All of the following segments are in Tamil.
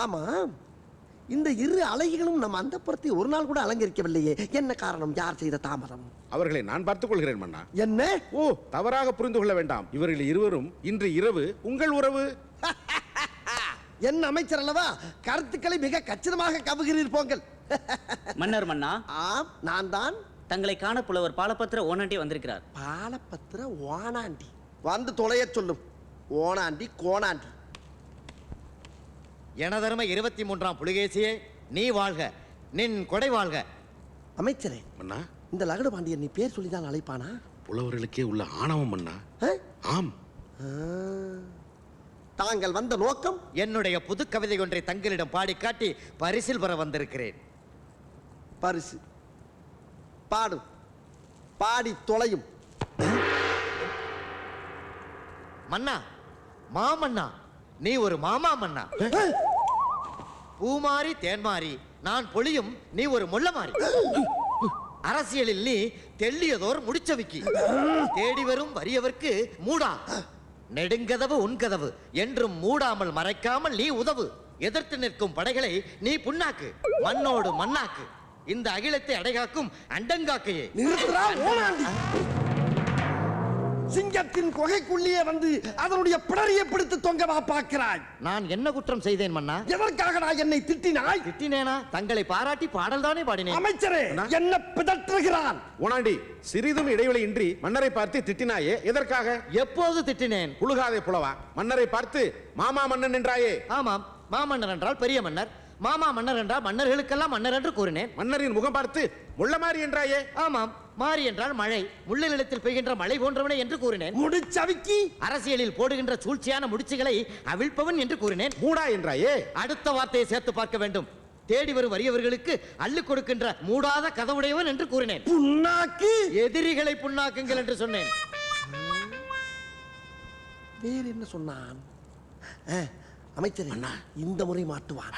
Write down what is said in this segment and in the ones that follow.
ஆமா, இந்த இரு அழகிகளும் நம்ம அந்தப்புறத்தை ஒரு நாள் கூட அலங்கரிக்கவில்லையே, என்ன காரணம்? யார் செய்த தாமதம்? அவர்களை நான் பார்த்துக் கொள்கிறேன் மன்னா. என்ன? ஓ, தவறாக புரிந்து கொள்ள வேண்டாம். இவர்கள் இருவரும் இன்று இரவு உங்கள் உறவு. என் அமைச்சர் அல்லவா, கருத்துக்களை மிக கச்சிதமாக கவுகிறீர் போங்கள். மன்னர் மன்னா. ஆம், நான் தான். தங்களை காண புலவர் பாலபத்திர ஓனாண்டி வந்திருக்கிறார். பாலபத்திர ஓனாண்டி வந்து தொலைய சொல்லும். ஓனாண்டி கோணாண்டி. எனதருமை 23ஆம் புலிகேசியே, நீ வாழ்க, நின் கொடை வாழ்க. அமைச்சரே மன்னா, இந்த லகடு பாண்டியன் நீ பேர் சொல்லிதான் அழைப்பானா? புலவர்களுக்கே உள்ள ஆணவம் மன்னா. ஆம். தாங்கள் வந்த நோக்கம்? என்னுடைய புது கவிதை ஒன்றை தங்களிடம் பாடி காட்டி பரிசில் பெற வந்திருக்கிறேன். பரிசு பாடும், பாடி தொலையும். மன்னா, மாமன்னா, நீ ஒரு மாமா மன்னா. பூமாரி தேன்மாரி நான் பொழியும், நீ ஒரு முள்ள மாறி. அரசியலில் நீ தெள்ளியதோர் முடிச்சவிக்கி. தேடி வரும் வறியவர்க்கு மூடா, நெடுங்கதவு உன்கதவு என்றும் மூடாமல் மறைக்காமல் நீ உதவு. எதிர்த்து நிற்கும் படைகளை நீ புண்ணாக்கு, மண்ணோடு மண்ணாக்கு. இந்த அகிலத்தை அடைகாக்கும் அண்டங்காக்கையே. சிங்கத்தின் கொகைக்குள்ளே வந்து அதனுடைய பிடரியை பிடித்து தொங்கவா பார்க்கிறாய்? நான் என்ன குற்றம் செய்தேன் மன்னா? எதற்காக நான் என்னை திட்டினாய்? திட்டினேனா? தங்களை பாராட்டி பாடல் தானே பாடினேன். அமைச்சரே, என்ன பிதற்றுகிறான்? ஓனாண்டி, சிறிதும் இடைவெளி இன்றி மன்னரை பார்த்து திட்டினாயே, எதற்காக? எப்போது திட்டினேன்? புழுகாதே புலவா. மன்னரை பார்த்து மாமா மன்னன் என்றாயே. ஆமாம், மாமன்னர் என்றால் பெரிய மன்னர், மாமா மன்னர் என்றால் மன்னர்களுக்கெல்லாம் மன்னர் என்று கூறினேன். மன்னரின் முகம் பார்த்து முள்ளமாரி என்றாயே. ஆமாம், மாறி என்றால் மழை, முள்ள நிலத்தில் பெய்கின்ற மழை போன்றவனே என்று கூறினேன். முடிச்சவிக்கி அரசியலில் போடுகின்ற சூழ்ச்சியான முடிச்சுகளை அவிழ்ப்பவன் என்று கூறினேன். மூடா என்றாயே. அடுத்த வார்த்தையை சேர்த்து பார்க்க வேண்டும். தேடி வரும் வறியவர்களுக்கு அள்ளி கொடுக்கின்ற மூடாத கதவுடையவன் என்று கூறினேன். புண்ணாக்கு, எதிரிகளை புண்ணாக்குங்கள் என்று சொன்னேன். வேறு என்ன சொன்னான்? அமைச்சரே, இந்த முறை மாட்டுவான்.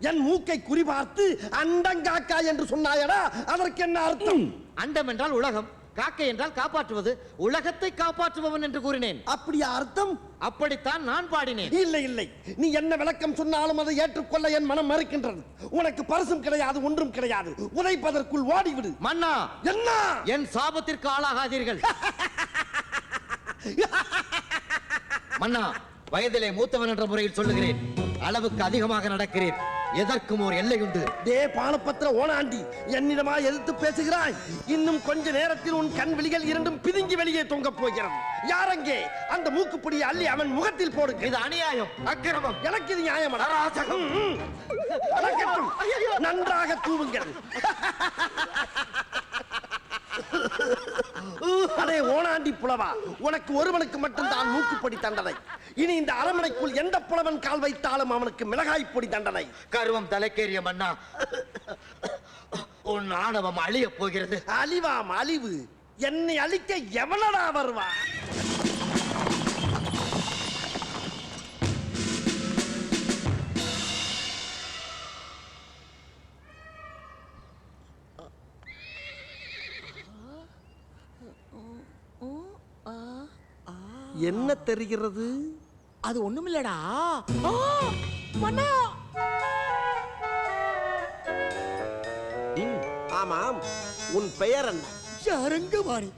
என் மூக்கை குறிபார்த்து அண்டங்காக்கா என்று சொன்னாயடா, அதற்கு என்ன அர்த்தம்? அண்டம் என்றால் உலகம், காக்கை என்றால் காப்பாற்றுவது, உலகத்தை காப்பாற்றுபவன் என்று கூறினேன். அப்படியா அர்த்தம்? அப்படித்தான் நான் பாடினேன். இல்லை இல்லை, நீ என்ன விளக்கம் சொன்னாலும் அதை ஏற்றுக்கொள்ள என் மனம் மறுக்கின்றது. உனக்கு பரிசும் கிடையாது, ஒன்றும் கிடையாது. உதைப்பதற்குள் ஓடிவிடு. மன்னா, என்ன? என் சாபத்திற்கு ஆளாகாதீர்கள். மன்னா, வயதிலே மூத்தவன் என்ற முறையில் சொல்லுகிறேன். அளவுக்கு அதிகமாக நடக்கிறேன். எதற்கும் ஒரு எல்லை உண்டு. டே பாலபத்திர ஓனாண்டி, என்னிடமா எதிர்த்து பேசுகிறாய்? இன்னும் கொஞ்ச நேரத்தில் உன் கண் விழிகள் இரண்டும் பிதுங்கி வெளியே தொங்க போகிறது. யாரங்கே? அந்த மூக்குப்பிடியை அள்ளி அவன் முகத்தில் போடு. இது அநியாயம், அக்கிரமம். எனக்கு இது நியாயம். நன்றாக தூவுங்கள். அடே ஓனாண்டி புலவா, உனக்கு ஒருவனுக்கு மட்டும்தான் மூக்குப்பொடி தண்டனை. இனி இந்த அரண்மனைக்குள் எந்த புலவன் கால் வைத்தாலும் அவனுக்கு மிளகாய் பொடி தண்டனை. கருவம் தலைக்கேறிய மன்னா, உன் ஆணவம் அழிய போகிறது. அழிவாம் அழிவு. என்னை அழிக்க எவனடா வருவா? என்ன தெரிகிறது? அது ஒண்ணுமில்லடா. ஆமாம், உன் பெயர் என்ன? அரங்கவாணி.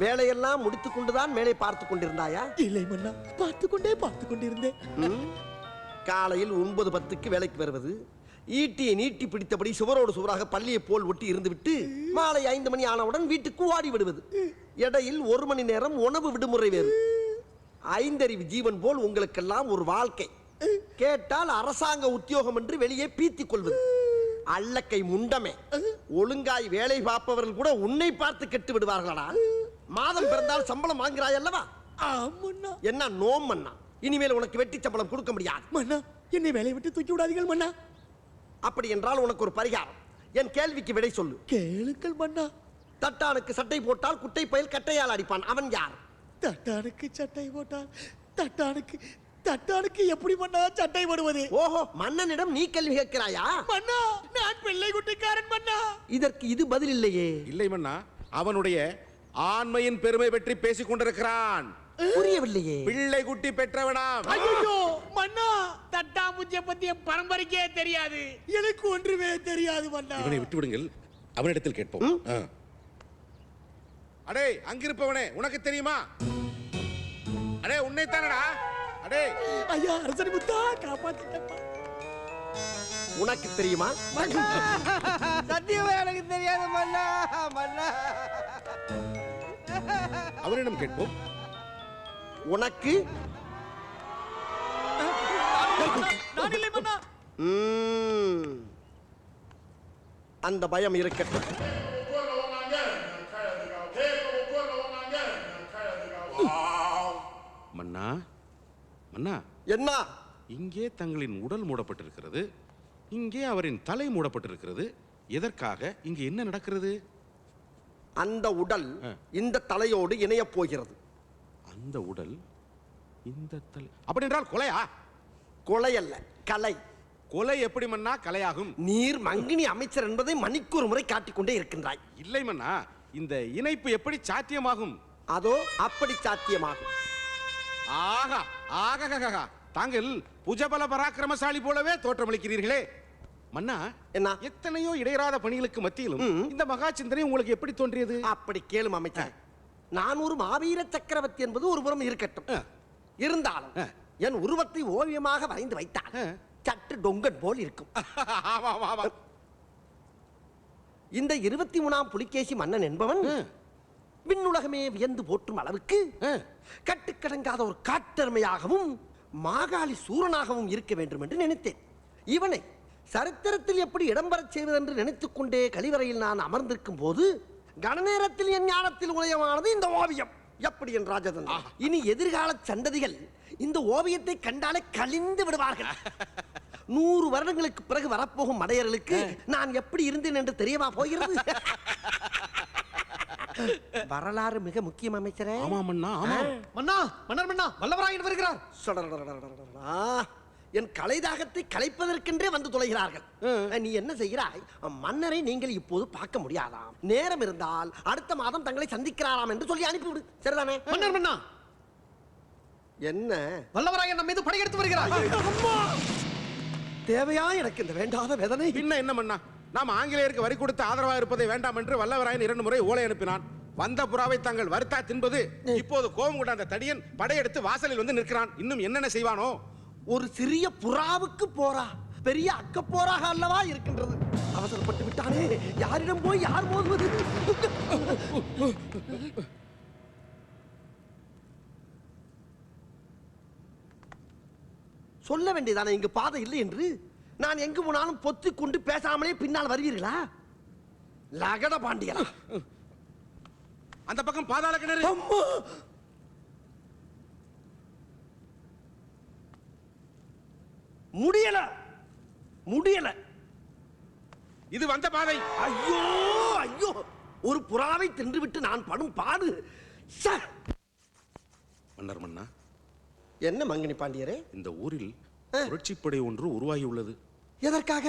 வேலையெல்லாம் முடித்துக் கொண்டுதான் மேலே பார்த்துக் கொண்டிருந்தாயா? இல்லை மன்னா, பார்த்து கொண்டிருந்தேன். காலையில் 9:10க்கு வேலைக்கு வருவது, ஈட்டியை நீட்டி பிடித்தபடி சுவரோடு சுவராக பள்ளியை போல் ஒட்டி இருந்துவிட்டு மாலை 5 மணி ஆனவுடன் வீட்டுக்கு ஓடி விடுவது. இடையில் 1 மணி நேரம் உணவு விடுமுறை வேறு. 5 அறிவு ஜீவன் போல் உங்களுக்கெல்லாம் ஒரு வாழ்க்கை. கேட்டால் அரசாங்க உத்தியோகம் என்று வெளியே பீத்திக் கொள்வது. அல்லக்கை முண்டமே, ஒழுங்காய் வேலை பார்ப்பவர்கள் கூட உன்னை பார்த்து கெட்டு விடுவார்களா? மாதம் பிறந்தால் சம்பளம் வாங்குறாய் அல்லவா? என்ன நோம் மன்னா, இனிமேல் உனக்கு வெட்டி சம்பளம் கொடுக்க முடியாது. மன்னா, என்னை வேலையை விட்டு தூக்கி விடாதீர்கள் மன்னா. அப்படி என்றால் உனக்கு ஒரு பரிகாரம். என் கேள்விக்கு விடை சொல்லு. கேளுங்கள் மன்னா. தட்டானுக்கு சட்டை போட்டால் குட்டை பயில் கட்டையால் அடிப்பான், அவன் யார்? தட்டானுக்கு சட்டை போட்டால் தட்டானுக்கு எப்படி மன்னா சட்டை போடுவது? ஓஹோ, மன்னனிடம் நீ கேள்வி கேட்கிறாயா? மன்னா, நான் பிள்ளை குட்டிக்காரன் மன்னா. இதற்கு இது பதில் இல்லையே. இல்லை மன்னா, அவனுடைய ஆண்மையின் பெருமை பற்றி பேசிக் கொண்டிருக்கிறான். புரியவில்லையே. பிள்ளை குட்டி பெற்றவனாம். ஐயோ மன்னா, தட்டாம்பூச்சிய பத்தி என் பரம்பரைக்கே தெரியாது. எனக்கு ஒன்றுமே தெரியாது மன்னா. இவனை விட்டு விடுங்கள், அவனிடத்தில் கேட்போம். அடே அங்கிருப்பவனே, உனக்கு தெரியுமா? அடே உன்னை தானடா. அடே ஐயா அரசனி முத்தா, காப்பாத்திட்டப்பா. உனக்கு தெரியுமா? சத்தியமா எனக்கு தெரியாது மன்னா. மன்னா அவனிடம் கேட்போம். உனக்கு நான் இல்லை மன்னா. அந்த பயம் இருக்கட்டும். மன்னா, மன்னா, என்ன? இங்கே தங்களின் உடல் மூடப்பட்டிருக்கிறது, இங்கே அவரின் தலை மூடப்பட்டிருக்கிறது. எதற்காக? இங்கே என்ன நடக்கிறது? அந்த உடல் இந்த தலையோடு இணைய போகிறது. அந்த உடல் இந்த தலை அப்படி என்றால் கொலையா? கொலை அல்ல, கலை. கொலை எப்படி மன்னா கலையாகும்? நீர் மங்கினி அமைச்சர் என்பதை மணிக்கு ஒரு முறை காட்டிக்கொண்டே இருக்கின்றாய். இல்லை மன்னா, இந்த இணைப்பு எப்படி சாத்தியமாகும்? அதோ அப்படி சாத்தியமாகும். ஆகா ஆகா, தாங்கள் புஜபல பராக்கிரமசாலி போலவே தோற்றமளிக்கிறீர்களே. மன்னா, என்ன? எத்தனையோ இடையறாத பணிகளுக்கு மத்தியிலும் இந்த மகா சிந்தனை உங்களுக்கு எப்படி தோன்றியது? அப்படி கேளும் அமைச்சர். நான் ஒரு மாவீர சக்கரவர்த்தி என்பது ஒரு புறம் இருக்கட்டும். இருந்தாலும் என் உருவத்தை ஓவியமாக வரைந்து வைத்தால் சற்று டொங்கன் போல் இருக்கும். ஆமா, ஆமா, ஆமா. இந்த 23ஆம் புலிகேசி மன்னன் என்பவன் விண்ணுலகமே வியந்து போற்றும் அளவுக்கு கட்டுக்கடங்காத ஒரு காட்டெருமையாகவும் மாகாளி சூரனாகவும் இருக்க வேண்டும் என்று நினைத்தேன். இவனை சரித்திரத்தில் எப்படி இடம்பெறச் செய்வதென்று நினைத்துக் கொண்டே கழிவறையில் நான் அமர்ந்திருக்கும் போது கணநேரத்தில் என் ஞானத்தில் உதயமானது இந்த ஓவியம். எப்படி என் ராஜதன், இனி எதிர்கால சந்ததிகள் இந்த ஓவியத்தை கண்டாலே கலிந்து விடுவார்கள். 100 வருடங்களுக்கு பிறகு வரப்போகும் மடையர்களுக்கு நான் எப்படி இருந்தேன் என்று தெரியவா போகிறது? வரலாறு மிக முக்கியம் அமைச்சரே. ஆமா மன்னா, ஆமா. மன்னா, மன்னர் மன்னா, வல்லவராயன் வருகிறார். என் கலைதாகத்தை கலைப்பதற்கென்றே வந்து தொலைகிறார்கள். நீ என்ன செய்கிறாய்? மன்னரை நீங்கள் இப்போது பார்க்க முடியாதாம். நேரம் இருந்தால் அடுத்த மாதம் தங்களை சந்திக்கிறாராம் என்று சொல்லி அனுப்பிவிடு. சரிதானே? மன்னர் மன்னா, என்ன? வல்லவராயன் நம்ம மீது படையெடுத்து வருகிறார். தேவையா எனக்கு இந்த வேண்டாத வேதனை? பின்ன என்ன மன்னா, நாம் ஆங்கிலேயருக்கு வரி கொடுத்து ஆதரவாக இருப்பதை வேண்டாம் என்று வல்லவராயன் 2 முறை ஓலை அனுப்பினான். வந்த புறாவை தாங்கள் வறுத்தா தின்பது. இப்போது கோபம் கொண்ட அந்த தடியன் படையெடுத்து வாசலில் வந்து நிற்கிறான். இன்னும் என்னென்ன செய்வானோ? ஒரு சிறிய புறாவுக்கு போரா பெரிய அக்க போராக அல்லவா இருக்கின்றது. அவசரப்பட்டு விட்டானே, யாரிடம் போய் யார் மோதுவது? சொல்ல வேண்டியதானே இங்கு பாதை இல்லை என்று. நான் எங்கு போனாலும் பொத்திக் கொண்டு பேசாமலே பின்னால் வருவீர்களா? லகட பாண்டியா, அந்த பக்கம் பாதாள கிணறு. அம்மா! முடியல முடியல. இது வந்த பாதை. ஐயோ ஐயோ, ஒரு புறாவை தின்றுவிட்டு நான் படும் பாடு. மன்னர் மன்னா, என்ன மங்கினி பாண்டியரே? இந்த ஊரில் புரட்சிப்படை ஒன்று உருவாகியுள்ளது. எதற்காக?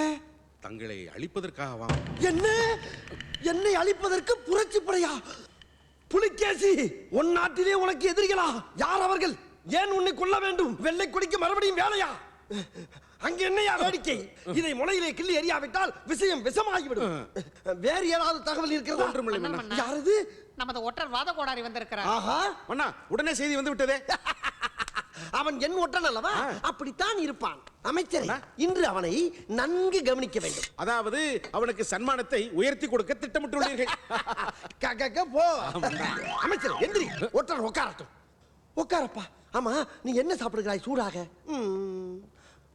தங்களை அழிப்பதற்காகவாம். என்ன? என்னை அழிப்பதற்கு புரட்சி படையா? புலிகேசி, உன் நாட்டிலே உனக்கு எதிரிகளா? யார் அவர்கள்? ஏன் உன்னை கொல்ல வேண்டும்? வெள்ளை கொடிக்கு மறுபடியும் வேலையா? அங்க என்னையா வேடிக்கை? இதை முளையிலே கிள்ளி எறியாவிட்டால் விஷயம் விஷமாகிவிடும். வேறு ஏதாவது தகவல் இருக்கிறதா? ஒன்றுமில்லை மன்னா. யாரது? நமது ஒற்றர் வாத கோடாரி வந்திருக்கிறார். ஆஹா, மன்னா, உடனே செய்தி வந்து விட்டதே. அவன் என் ஒற்றன் அல்லவா? அப்படித்தான் இருப்பான். அமைச்சரே, இன்று அவனை நன்கு கவனிக்க வேண்டும். அதாவது அவனுக்கு சன்மானத்தை உயர்த்தி கொடுக்க திட்டமிட்டுள்ளீர்கள். போ. அமைச்சரே, எந்திரி. ஒற்றன் உட்காரட்டும். உட்காரப்பா. ஆமா, நீ என்ன சாப்பிடுகிறாய் சூடாக?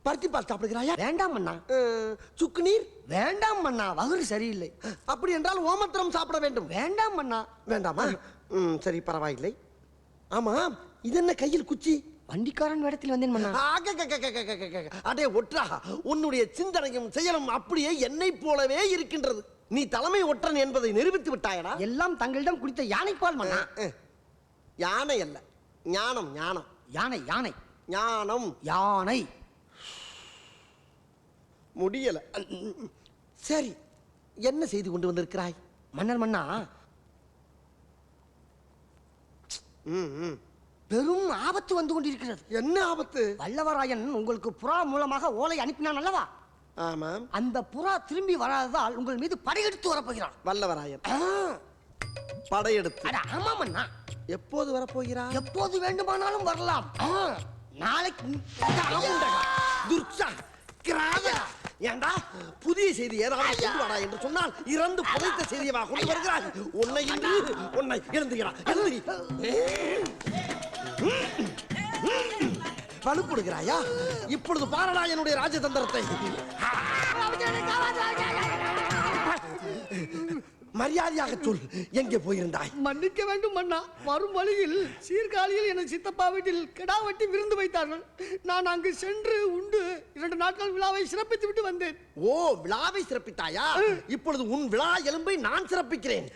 பருத்தி பால் சாப்பிடுகிறாயா? வேண்டாம் மன்னா. சுக்கு நீர்? வேண்டாம் மன்னா, வகுறு சரியில்லை. அப்படி என்றால் ஓமத்திரம் சாப்பிட வேண்டும். வேண்டாம் மன்னா. வேண்டாமா? சரி, பரவாயில்லை. ஆமா, இது என்ன கையில் குச்சி? வண்டிக்காரன் வேடத்தில் வந்தேன் மன்னா. அடே ஒற்றா, உன்னுடைய சிந்தனையும் செயலும் அப்படியே என்னை போலவே இருக்கின்றது. நீ தலைமை ஒற்றன் என்பதை நிரூபித்து விட்டாயடா. எல்லாம் தங்களிடம் குடித்த யானைப்பால் மன்னா. யானை அல்ல, ஞானம். ஞானம், யானை யானை ஞானம். யானை. முடியல. சரி, என்ன செய்து கொண்டு வந்திருக்கிறாய்? மன்னர் மன்னா, பெரும் ஆபத்து வந்து கொண்டிருக்கிறது. என்ன ஆபத்து? வல்லவராயன் உங்களுக்கு புறா மூலமாக ஓலை அனுப்பினான் அல்லவா? ஆமாம். அந்த புறா திரும்பி வராததால் உங்கள் மீது படையெடுத்து வரப்போகிறான். வல்லவராயன் ஆ, படையெடுத்து அட ஆமா மன்னா. எப்போது வரப்போகிறார்? எப்போது வேண்டுமானாலும் வரலாம். நாளைக்கு துர்ச்சா கிராதா. ஏண்டா புதிய செய்தி ஏதாவது கொண்டு வாடா என்று சொன்னால் இறந்து புதைத்த செய்தியவா கொண்டு வருகிறாய்? உன்னை இன்று உன்னை எழுந்துகிறான். எழுந்துகிறி வலுப்படுகிறாயா? இப்பொழுது பாரடா என்னுடைய ராஜதந்திரத்தை. மரியாதையாக சொல், எங்கே போயிருந்தாய்? மன்னிக்க வேண்டும் மன்னா. வரும் வழியில் சீர்காழியில் எனது சித்தப்பா வீட்டில் கிடா வெட்டி விருந்து வைத்தார்கள். நான் அங்கு சென்று உண்டு 2 நாட்கள் விழாவை சிறப்பித்து விட்டு வந்தேன். ஓ, விழாவை சிறப்பித்தாயா? இப்பொழுது உன் விழா எலும்பை நான் சிறப்பிக்கிறேன்.